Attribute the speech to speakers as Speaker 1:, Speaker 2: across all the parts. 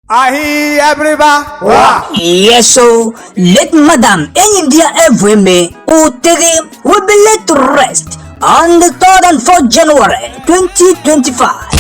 Speaker 1: Ahii, Abiriba.
Speaker 2: Yes, so let Madam India AGHOMGBO EME will be laid to rest on the 3rd and 4th January 2025.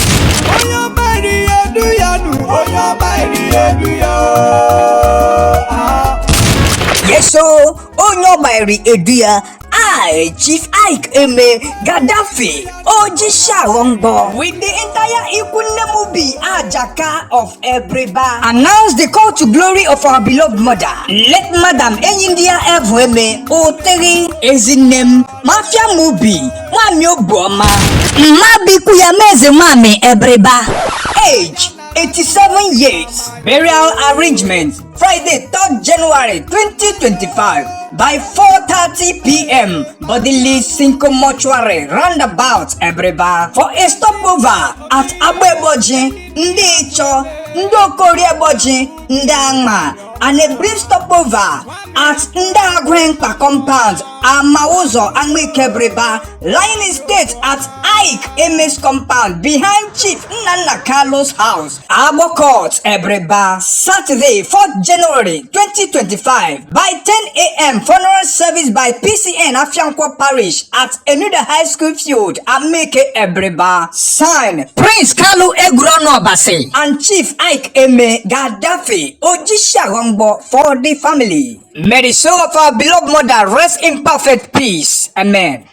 Speaker 2: Yes, so Onyobairi Eduya, I, Chief IYKE EGWU EME, GADDAFI, ISHI AGHOMGBO, with the entire IKUNEMUBI Ajaka of Abiriba, announce the call to glory of our beloved mother. Let Madam India AGHOMGBO EME Oteri Ezinem Mafia Mubi Mwamio Boma Mabi Kuyameze Mame Abiriba. Age 87 years. Burial arrangement Friday 3rd January 2025 by 4:30 p.m. Bodily Cinco Mortuary roundabout Abiriba for a stopover at Agbeboji, Ndicho, Ndokorieboji, Ndangma, and a brief stopover at Ndagwenpa compound Amauzo IYKE Abiriba, lying in state at IYKE EGWU compound behind Chief Nana Carlos house, Abo Court, Abiriba. Saturday 4th January 2025 by 10 a.m. funeral service by PCN Afiankwa Parish at Enuda High School Field, IYKE Abiriba. Signed Prince Kalu Egurono Abase and Chief IYKE EGWU EME GADDAFI ISHI AGHOMGBO for the family. May the soul of our beloved mother rest in perfect peace. Amen.